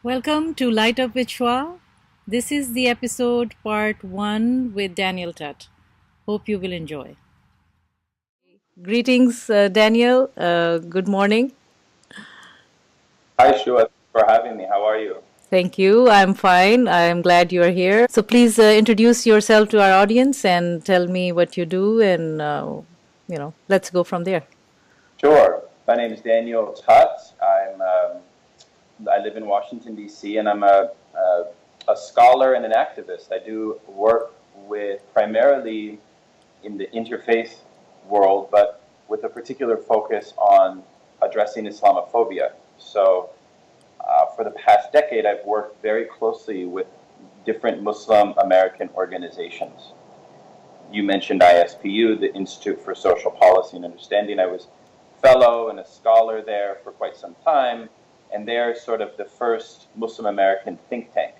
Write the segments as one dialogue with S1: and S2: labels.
S1: Welcome to Light Up with Shwa. This is the episode part 1 with Daniel Tutt. Hope you will enjoy. Greetings, Daniel. Good morning.
S2: Hi, Shua. Thanks for having me. How are you?
S1: Thank you. I'm fine. I'm glad you are here. So please introduce yourself to our audience and tell me what you do, and let's go from there.
S2: Sure. My name is Daniel Tutt. I live in Washington, D.C., and I'm a scholar and an activist. I do work with primarily in the interfaith world, but with a particular focus on addressing Islamophobia. So for the past decade, I've worked very closely with different Muslim American organizations. You mentioned ISPU, the Institute for Social Policy and Understanding. I was fellow and a scholar there for quite some time, and they're sort of the first Muslim American think tank.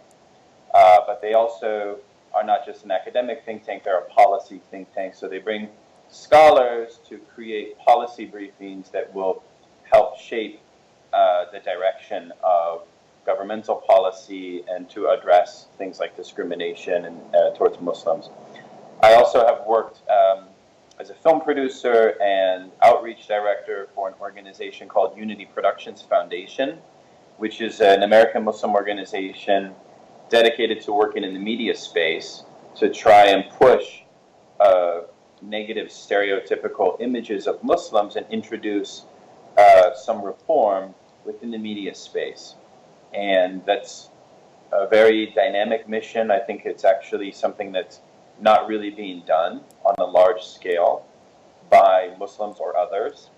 S2: But they also are not just an academic think tank, they're a policy think tank. So they bring scholars to create policy briefings that will help shape the direction of governmental policy and to address things like discrimination and towards Muslims. I also have worked as a film producer and outreach director for an organization called Unity Productions Foundation, which is an American Muslim organization dedicated to working in the media space to try and push negative stereotypical images of Muslims and introduce some reform within the media space. And that's a very dynamic mission. I think it's actually something that's not really being done on a large scale by Muslims or others.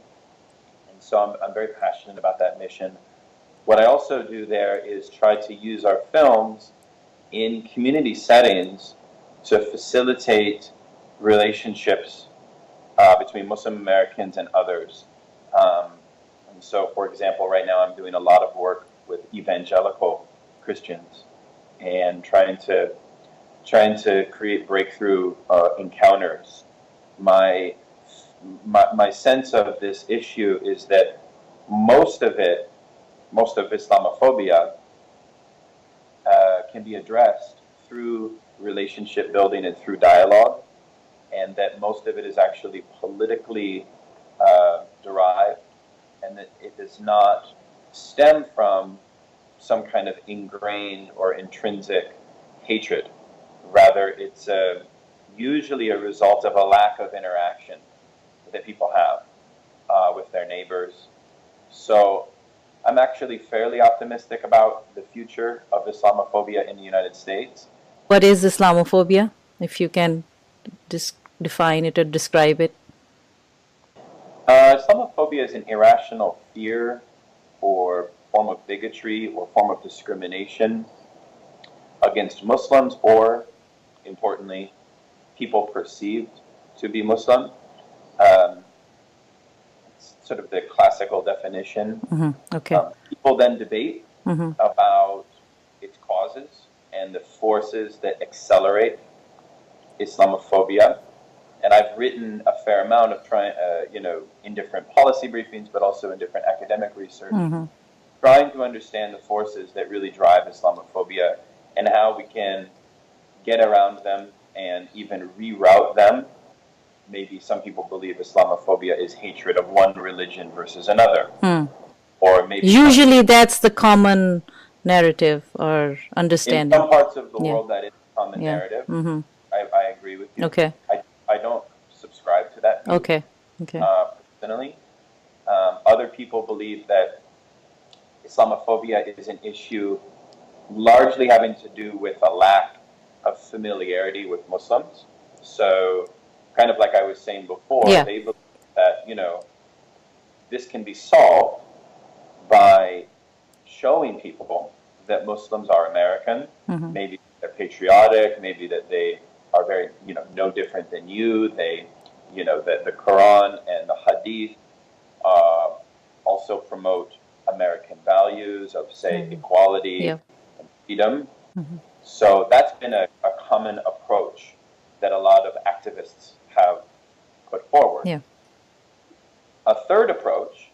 S2: And so I'm very passionate about that mission. What I also do there is try to use our films in community settings to facilitate relationships between Muslim Americans and others. And so, for example, right now I'm doing a lot of work with evangelical Christians and trying to create breakthrough encounters. My sense of this issue is that most of Islamophobia can be addressed through relationship building and through dialogue, and that most of it is actually politically derived, and that it does not stem from some kind of ingrained or intrinsic hatred. Rather, it's usually a result of a lack of interaction that people have with their neighbors. So I'm actually fairly optimistic about the future of Islamophobia in the United States.
S1: What is Islamophobia? If you can define it or describe it.
S2: Islamophobia is an irrational fear or form of bigotry or form of discrimination against Muslims or, importantly, people perceived to be Muslim. It's sort of the classical definition.
S1: Okay.
S2: People then debate about its causes and the forces that accelerate Islamophobia. And I've written a fair amount of in different policy briefings, but also in different academic research, trying to understand the forces that really drive Islamophobia and how we can get around them and even reroute them. Maybe some people believe Islamophobia is hatred of one religion versus another. Or maybe
S1: usually that's the common narrative or understanding.
S2: In some parts of the world that is a common narrative. I agree with you.
S1: Okay.
S2: I don't subscribe to that view.
S1: Okay.
S2: Personally. Other people believe that Islamophobia is an issue largely having to do with a lack of familiarity with Muslims. So, kind of like I was saying before, they believe that, this can be solved by showing people that Muslims are American, maybe they're patriotic, maybe that they are very, no different than you. They, that the Quran and the Hadith also promote American values of, say, equality and freedom. So that's been a common approach that a lot of activists have put forward. A third approach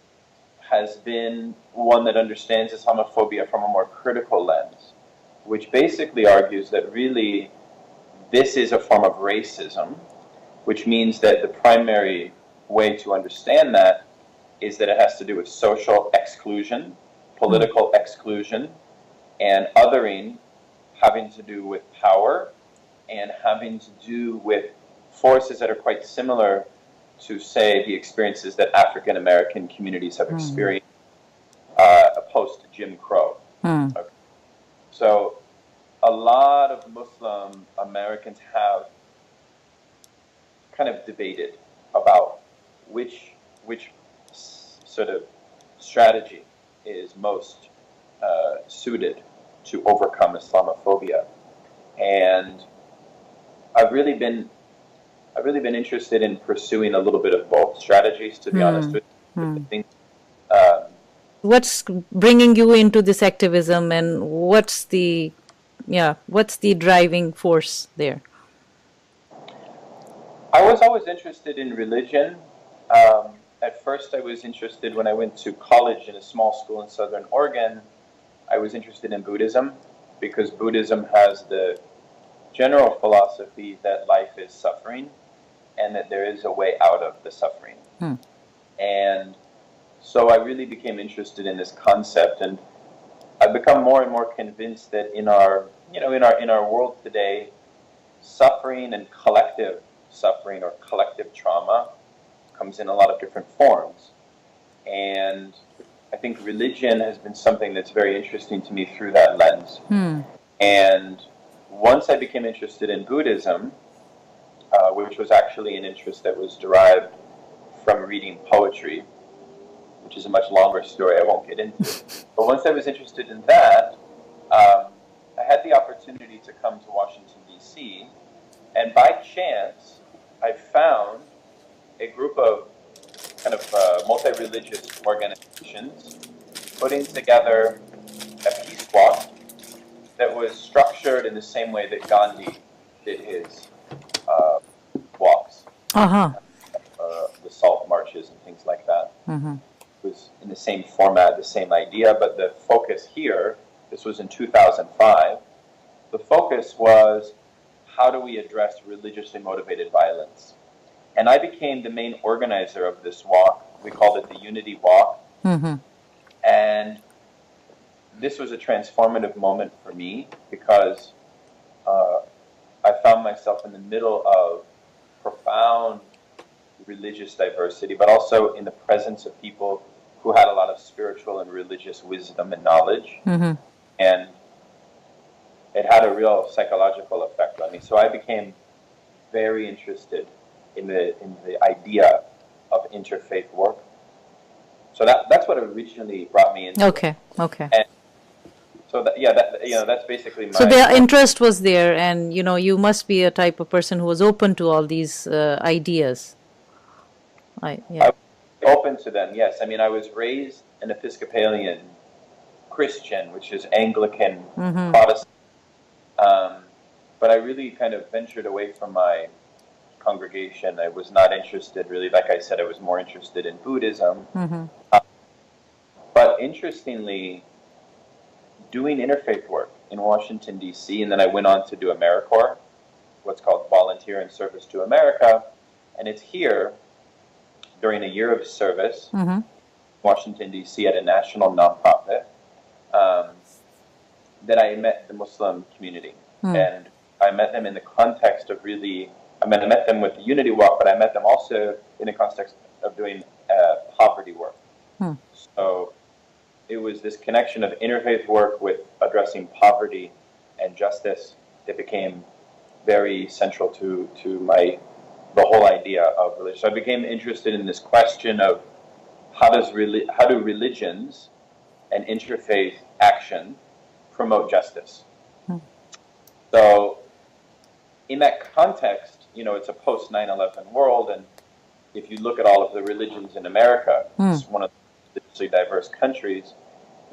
S2: has been one that understands Islamophobia from a more critical lens, which basically argues that really this is a form of racism, which means that the primary way to understand that is that it has to do with social exclusion, political exclusion, and othering having to do with power and having to do with forces that are quite similar to, say, the experiences that African American communities have experienced post Jim Crow. Okay. So a lot of Muslim Americans have kind of debated about which sort of strategy is most suited to overcome Islamophobia, and I've really been interested in pursuing a little bit of both strategies, to be honest with you. I think,
S1: what's bringing you into this activism, and what's the driving force there?
S2: I was always interested in religion. At first, I was interested when I went to college in a small school in Southern Oregon. I was interested in Buddhism because Buddhism has the general philosophy that life is suffering and that there is a way out of the suffering. And so I really became interested in this concept, and I've become more and more convinced that in our world today, suffering and collective suffering or collective trauma comes in a lot of different forms. And I think religion has been something that's very interesting to me through that lens. And once I became interested in Buddhism, which was actually an interest that was derived from reading poetry, which is a much longer story I won't get into. But once I was interested in that, I had the opportunity to come to Washington, D.C., and by chance, I found a group of kind of multi-religious organizations putting together a peace walk that was structured in the same way that Gandhi did his walks, the salt marches and things like that. It was in the same format, the same idea, but the focus here, this was in 2005, the focus was how do we address religiously motivated violence? And I became the main organizer of this walk. We called it the Unity Walk. And this was a transformative moment for me because I found myself in the middle of profound religious diversity, but also in the presence of people who had a lot of spiritual and religious wisdom and knowledge. And it had a real psychological effect on me. So I became very interested in the idea of interfaith work. So that's what originally brought me into it. And so that's basically my...
S1: So the interest was there, and you must be a type of person who was open to all these ideas.
S2: I was open to them, yes. I mean, I was raised an Episcopalian Christian, which is Anglican Protestant. But I really kind of ventured away from my congregation. I was not interested, really. Like I said, I was more interested in Buddhism. But interestingly, doing interfaith work in Washington, D.C., and then I went on to do AmeriCorps, what's called Volunteer in Service to America. And it's here, during a year of service, Washington, D.C., at a national nonprofit, that I met the Muslim community. And I met them in the context of really, I met them with the Unity Walk, but I met them also in the context of doing poverty work. So it was this connection of interfaith work with addressing poverty and justice that became very central to the whole idea of religion. So I became interested in this question of how do religions and interfaith action promote justice? So in that context, it's a post 9/11 world, and if you look at all of the religions in America, it's one of the religiously diverse countries.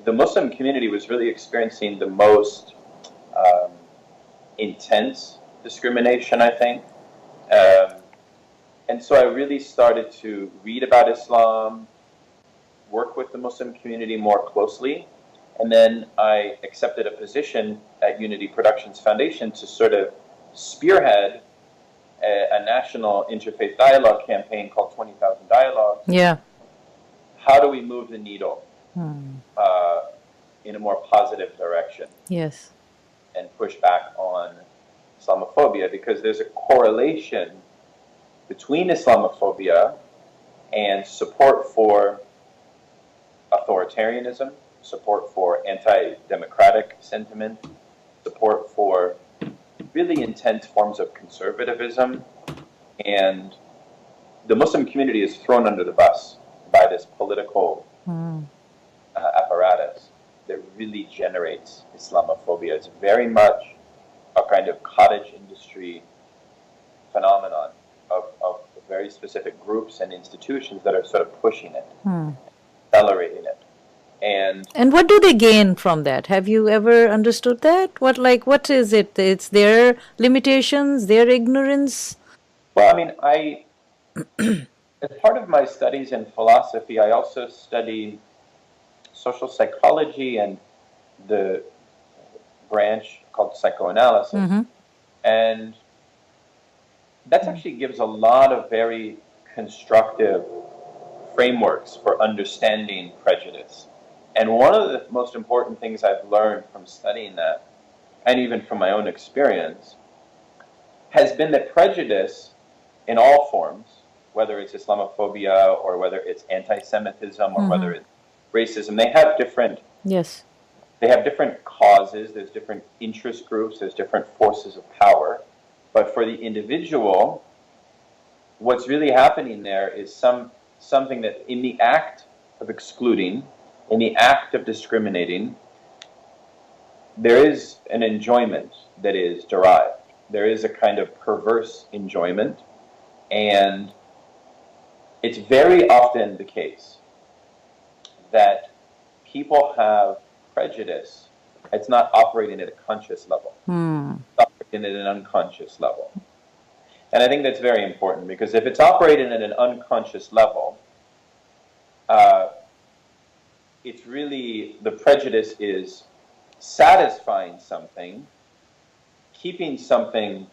S2: The Muslim community was really experiencing the most intense discrimination, I think. And so I really started to read about Islam, work with the Muslim community more closely. And then I accepted a position at Unity Productions Foundation to sort of spearhead a national interfaith dialogue campaign called 20,000 Dialogues.
S1: Yeah.
S2: How do we move the needle in a more positive direction?
S1: Yes.
S2: And push back on Islamophobia, because there's a correlation between Islamophobia and support for authoritarianism, support for anti-democratic sentiment, support for really intense forms of conservatism, and the Muslim community is thrown under the bus by this political apparatus that really generates Islamophobia. It's very much a kind of cottage industry phenomenon of very specific groups and institutions that are sort of pushing it, accelerating it. And
S1: what do they gain from that? Have you ever understood that? What is it? It's their limitations, their ignorance?
S2: Well, I mean, as part of my studies in philosophy, I also studied social psychology and the branch called psychoanalysis. And that actually gives a lot of very constructive frameworks for understanding prejudice. And one of the most important things I've learned from studying that, and even from my own experience, has been that prejudice in all forms, whether it's Islamophobia or whether it's anti-Semitism or whether it's racism, they have different they have different causes, there's different interest groups, there's different forces of power. But for the individual, what's really happening there is something that in the act of excluding, in the act of discriminating, there is an enjoyment that is derived. There is a kind of perverse enjoyment, and it's very often the case that people have prejudice. It's not operating at a conscious level. It's operating at an unconscious level. And I think that's very important, because if it's operating at an unconscious level, it's really, the prejudice is satisfying something, keeping something,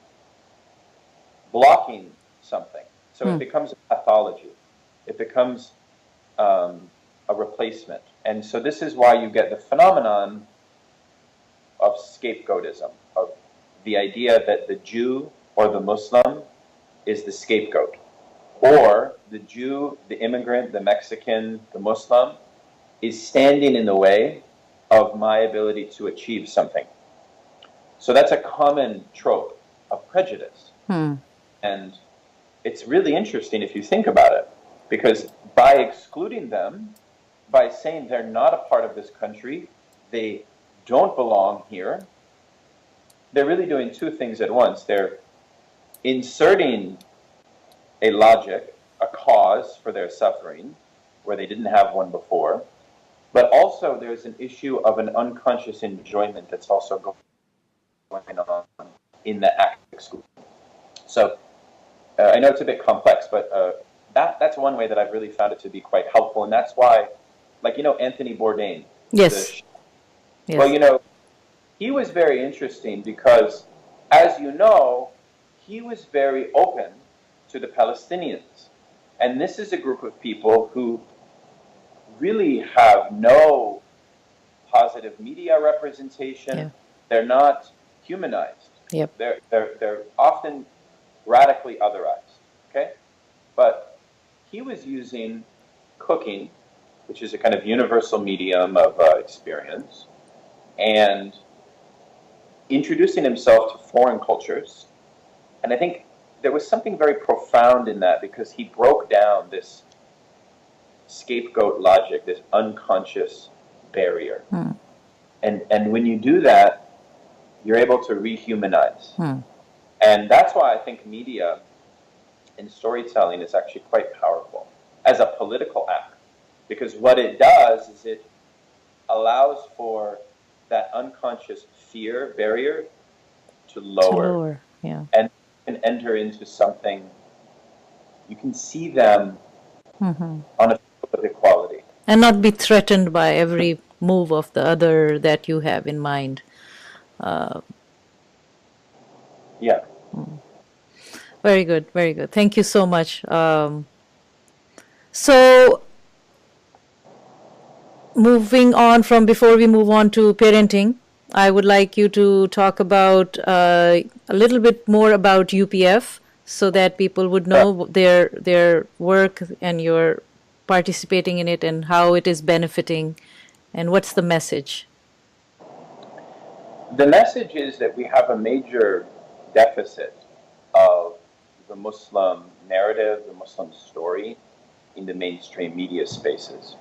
S2: blocking something. So it becomes a pathology. It becomes a replacement. And so this is why you get the phenomenon of scapegoatism, of the idea that the Jew or the Muslim is the scapegoat, or the Jew, the immigrant, the Mexican, the Muslim is standing in the way of my ability to achieve something. So that's a common trope of prejudice. And it's really interesting if you think about it, because by excluding them, by saying they're not a part of this country, they don't belong here, they're really doing two things at once. They're inserting a logic, a cause for their suffering, where they didn't have one before, but also there's an issue of an unconscious enjoyment that's also going on in the act of exclusion. So I know it's a bit complex, but that's one way that I've really found it to be quite helpful, and that's why, like, Anthony Bourdain.
S1: Yes.
S2: Well, he was very interesting because, as you know, he was very open to the Palestinians. And this is a group of people who really have no positive media representation.
S1: Yeah.
S2: They're not humanized.
S1: Yep.
S2: They're often radically otherized. Okay? But he was using cooking, which is a kind of universal medium of experience, and introducing himself to foreign cultures. And I think there was something very profound in that, because he broke down this scapegoat logic, this unconscious barrier. And when you do that, you're able to rehumanize. And that's why I think media and storytelling is actually quite powerful as a political act. Because what it does is it allows for that unconscious fear barrier to lower.
S1: Yeah.
S2: And can enter into something, you can see them on a field of equality.
S1: and not be threatened by every move of the other that you have in mind.
S2: Yeah.
S1: Very good, very good. Thank you so much. So, moving on from before we move on to parenting, I would like you to talk about a little bit more about UPF so that people would know their work and you're participating in it and how it is benefiting and what's the message.
S2: The message is that we have a major deficit of the Muslim narrative, the Muslim story in the mainstream media spaces.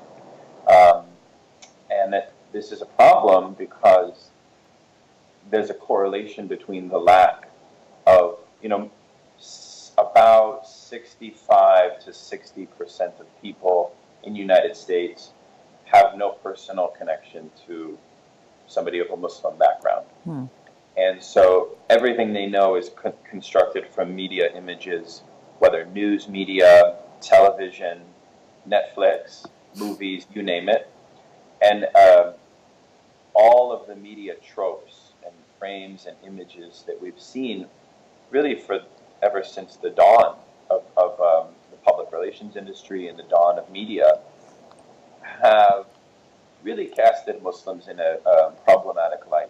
S2: And that this is a problem because there's a correlation between the lack of, about 65 to 60% of people in the United States have no personal connection to somebody of a Muslim background. And so everything they know is constructed from media images, whether news media, television, Netflix, movies, you name it. And all of the media tropes and frames and images that we've seen really for ever since the dawn of the public relations industry and the dawn of media have really casted Muslims in a problematic light.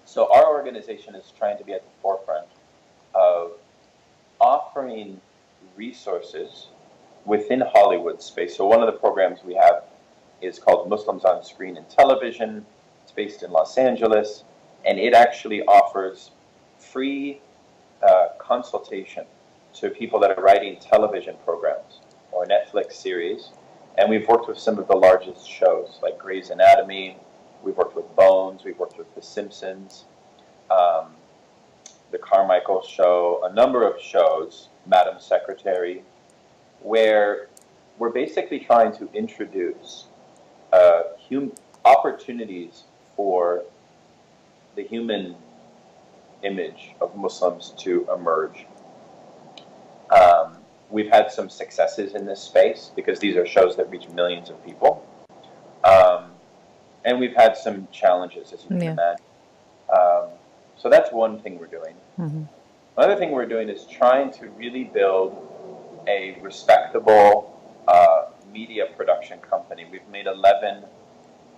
S2: So our organization is trying to be at the forefront of offering resources within Hollywood space. So one of the programs we have is called Muslims on Screen and Television. It's based in Los Angeles, and it actually offers free consultation to people that are writing television programs or Netflix series. And we've worked with some of the largest shows like Grey's Anatomy. We've worked with Bones. We've worked with The Simpsons, The Carmichael Show, a number of shows, Madam Secretary, where we're basically trying to introduce opportunities for the human image of Muslims to emerge. We've had some successes in this space because these are shows that reach millions of people. And we've had some challenges, as you can imagine. So that's one thing we're doing. Another thing we're doing is trying to really build a respectable media production company. We've made 11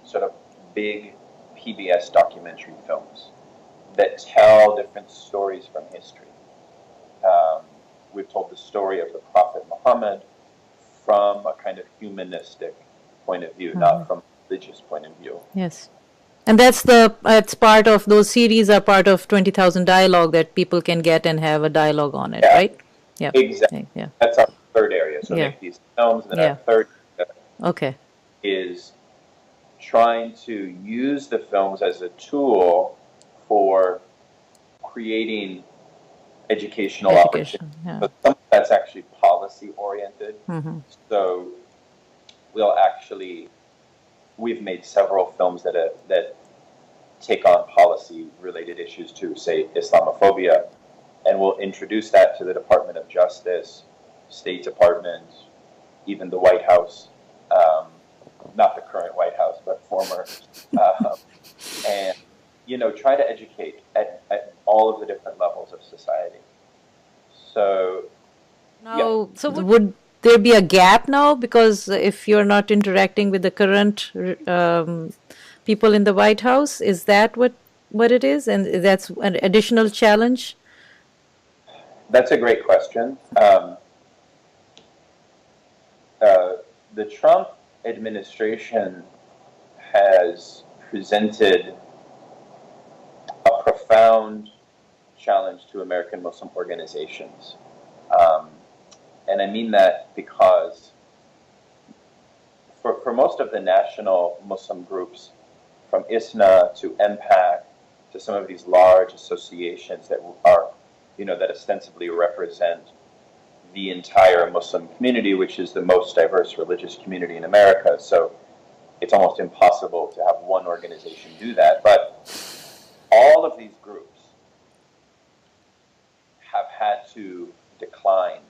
S2: sort of big PBS documentary films that tell different stories from history. We've told the story of the Prophet Muhammad from a kind of humanistic point of view, not from a religious point of view.
S1: Yes. And it's part of those series are part of 20,000 dialogue that people can get and have a dialogue on it, right?
S2: Yeah. Exactly. Yeah. That's our third area. So make these films, and then our third area is trying to use the films as a tool for creating educational opportunities. But some of that's actually policy oriented. So we've made several films that take on policy related issues to, say, Islamophobia, and we'll introduce that to the Department of Justice, State Department, even the White House, not the current White House, but former, and try to educate at all of the different levels of society. So
S1: now, so would there be a gap now? Because if you're not interacting with the current people in the White House, is that what it is? And that's an additional challenge?
S2: That's a great question. The Trump administration has presented a profound challenge to American Muslim organizations. And I mean that because for most of the national Muslim groups, from ISNA to MPAC to some of these large associations that are, that ostensibly represent the entire Muslim community, which is the most diverse religious community in America. So it's almost impossible to have one organization do that. But all of these groups have had to decline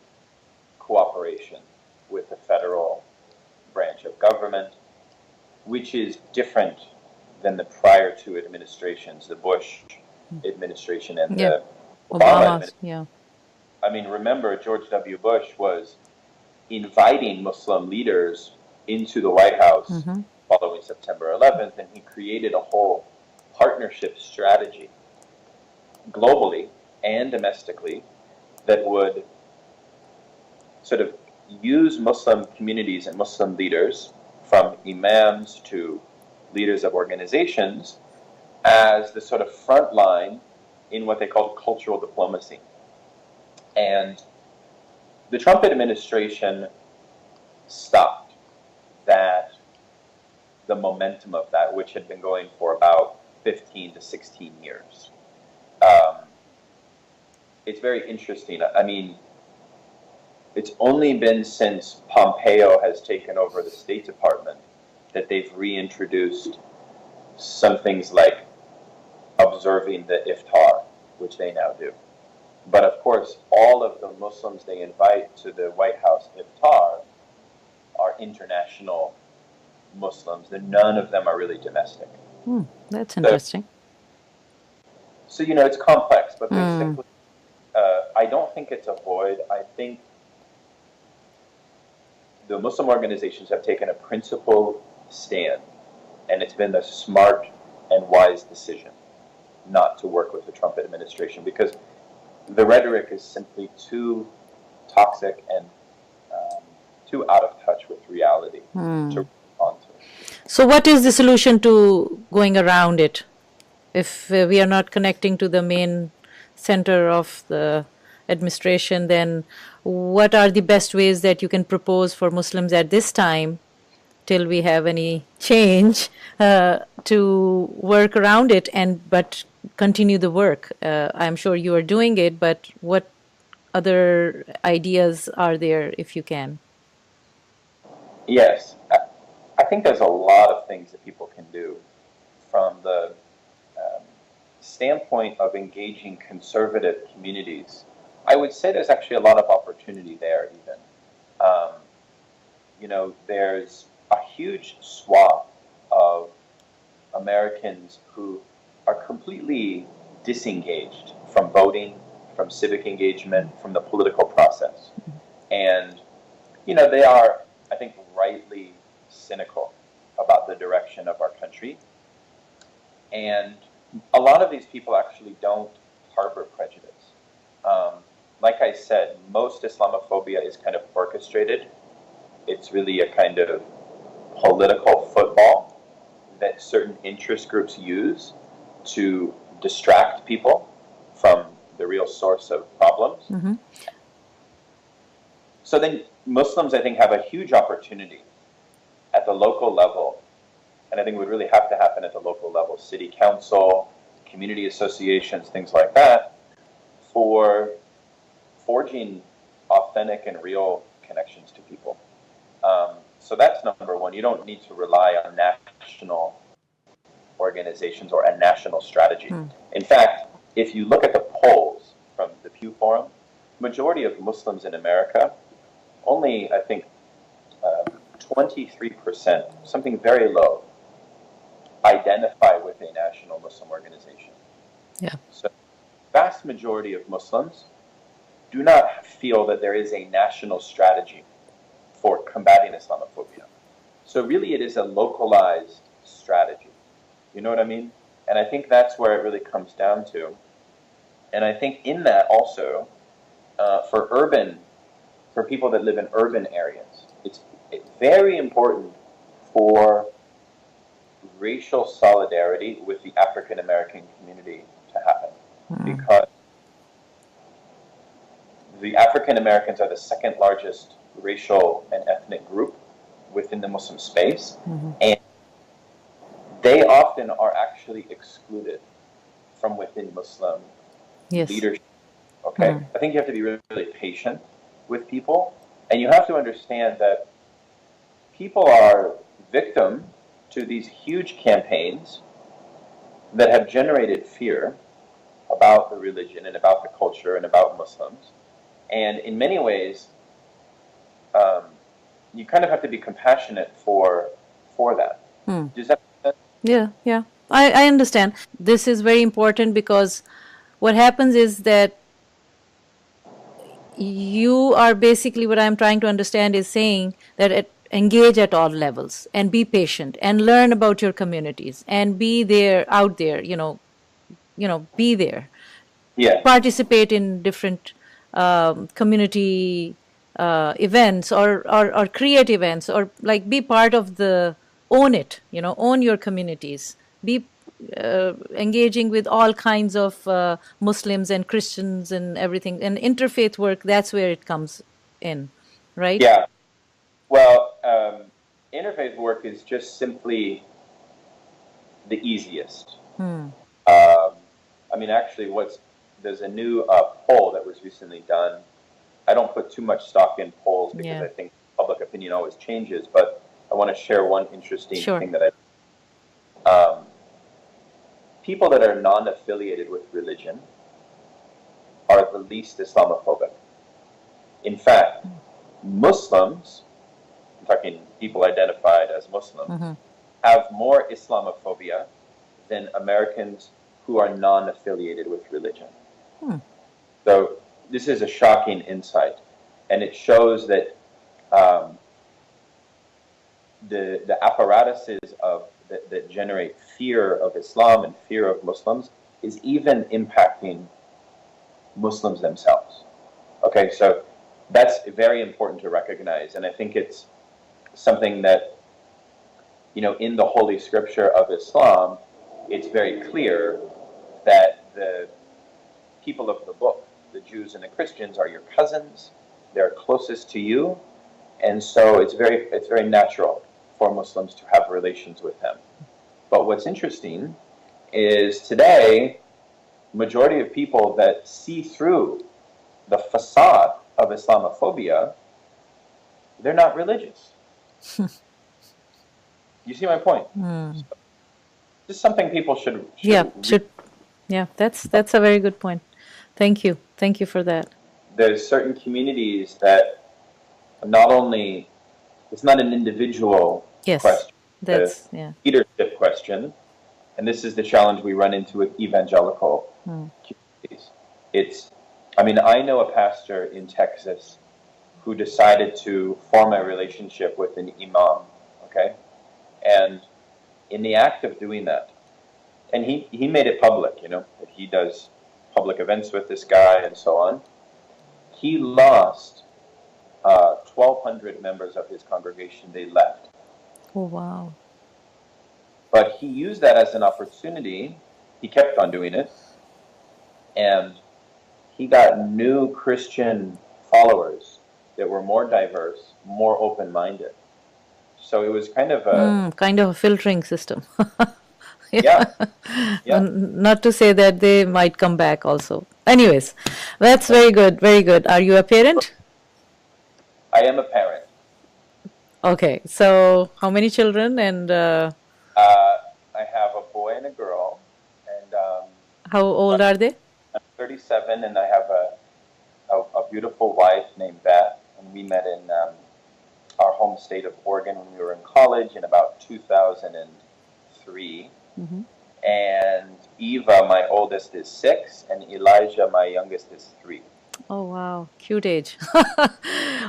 S2: cooperation with the federal branch of government, which is different than the prior two administrations, the Bush administration and
S1: Yeah.
S2: the Obama
S1: Obama's,
S2: administration.
S1: yeah.
S2: I mean, remember, George W. Bush was inviting Muslim leaders into the White House following September 11th, and he created a whole partnership strategy globally and domestically that would sort of use Muslim communities and Muslim leaders, from imams to leaders of organizations, as the sort of front line in what they called cultural diplomacy. And the Trump administration stopped the momentum of that, which had been going for about 15 to 16 years. It's very interesting. I mean, it's only been since Pompeo has taken over the State Department that they've reintroduced some things like observing the iftar, which they now do. But of course, all of the Muslims they invite to the White House iftar are international Muslims, and none of them are really domestic.
S1: That's interesting.
S2: So you know, it's complex, but basically, I don't think it's a void. I think the Muslim organizations have taken a principled stand, and it's been a smart and wise decision not to work with the Trump administration, because the rhetoric is simply too toxic and too out of touch with reality to respond to.
S1: So what is the solution to going around it? If we are not connecting to the main center of the administration, then what are the best ways that you can propose for Muslims at this time, till we have any change, to work around it but continue the work? I'm sure you are doing it, but what other ideas are there, if you can?
S2: Yes, I think there's a lot of things that people can do from the standpoint of engaging conservative communities. I would say there's actually a lot of opportunity there even. You know, there's a huge swath of Americans who are completely disengaged from voting, from civic engagement, from the political process. And, you know, they are, I think, rightly cynical about the direction of our country. And a lot of these people actually don't harbor prejudice. Like I said, most Islamophobia is kind of orchestrated. It's really a kind of political football that certain interest groups use to distract people from the real source of problems. So then Muslims, I think, have a huge opportunity at the local level, and I think it would really have to happen at the local level, city council, community associations, things like that, for forging authentic and real connections to people. So that's number one. You don't need to rely on national organizations or a national strategy. In fact, if you look at the polls from the Pew Forum, majority of Muslims in America, only, I think, 23%, something very low, identify with a national Muslim organization.
S1: Yeah.
S2: So vast majority of Muslims do not feel that there is a national strategy for combating Islamophobia. So really it is a localized strategy. You know what I mean? And I think that's where it really comes down to. And I think in that also, for people that live in urban areas, it's very important for racial solidarity with the African American community to happen, because the African Americans are the second largest racial and ethnic group within the Muslim space, and they often are actually excluded from within Muslim leadership. Okay, I think you have to be really, really patient with people, and you have to understand that people are victim to these huge campaigns that have generated fear about the religion and about the culture and about Muslims. And in many ways, you kind of have to be compassionate for that. Does that make sense?
S1: Yeah, yeah. I understand. This is very important because what happens is that you are basically, what I'm trying to understand is saying that engage at all levels and be patient and learn about your communities and be there, out there, be there.
S2: Yeah.
S1: Participate in different community events or create events, or like be part of own it, own your communities, be engaging with all kinds of Muslims and Christians and everything. And interfaith work, that's where it comes in, right?
S2: Yeah. Well, interfaith work is just simply the easiest. I mean, actually, there's a new poll that was recently done. I don't put too much stock in polls because I think public opinion always changes, but I want to share one interesting thing that people that are non-affiliated with religion are the least Islamophobic. In fact, Muslims, I'm talking people identified as Muslim, have more Islamophobia than Americans who are non-affiliated with religion. So this is a shocking insight, and it shows that the apparatuses that generate fear of Islam and fear of Muslims is even impacting Muslims themselves. Okay, so that's very important to recognize, and I think it's something that, in the Holy Scripture of Islam, it's very clear that the people of the book, the Jews and the Christians, are your cousins. They're closest to you, and so it's very natural for Muslims to have relations with them. But what's interesting is today, majority of people that see through the facade of Islamophobia, they're not religious. You see my point? This is something people should
S1: that's a very good point. Thank you for that.
S2: There's certain communities that not only, it's not an individual question,
S1: that's
S2: leadership question, and this is the challenge we run into with evangelical communities. I know a pastor in Texas who decided to form a relationship with an imam, okay? And in the act of doing that, and he made it public, that he does public events with this guy and so on, he lost 1,200 members of his congregation. They left.
S1: Oh, wow.
S2: But he used that as an opportunity. He kept on doing it. And he got new Christian followers that were more diverse, more open-minded. So it was kind of a
S1: filtering system.
S2: Yeah.
S1: Not to say that they might come back also. Anyways, that's very good. Very good. Are you a parent?
S2: I am a parent.
S1: Okay. So how many children? And
S2: I have a boy and a girl. And
S1: how old are they?
S2: I'm 37, and I have a beautiful wife named Beth, and we met in our home state of Oregon when we were in college in about 2003. And Eva, my oldest, is 6, and Elijah, my youngest, is 3.
S1: Oh, wow. Cute age.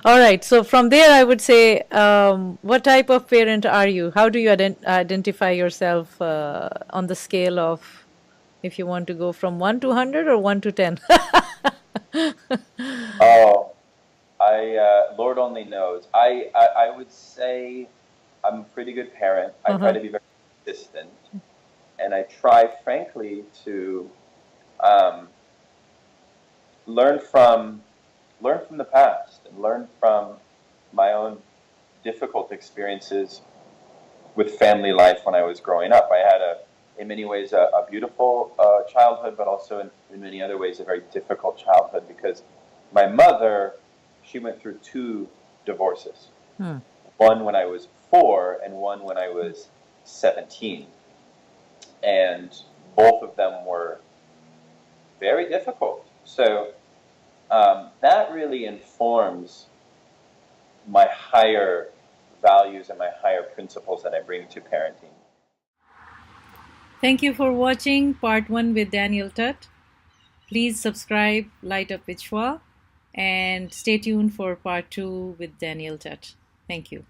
S1: All right. So from there, I would say, what type of parent are you? How do you identify yourself on the scale of, if you want to go from 1 to 100 or 1 to 10?
S2: Oh, Lord only knows. I would say I'm a pretty good parent. I try to be very consistent. And I try, frankly, to learn from the past and learn from my own difficult experiences with family life when I was growing up. I had in many ways, a beautiful childhood, but also in many other ways, a very difficult childhood, because my mother, she went through 2 divorces. One when I was 4 and one when I was 17. And both of them were very difficult. So that really informs my higher values and my higher principles that I bring to parenting.
S1: Thank you for watching part 1 with Daniel Tutt. Please subscribe, light up with Shwa, and stay tuned for part 2 with Daniel Tutt. Thank you.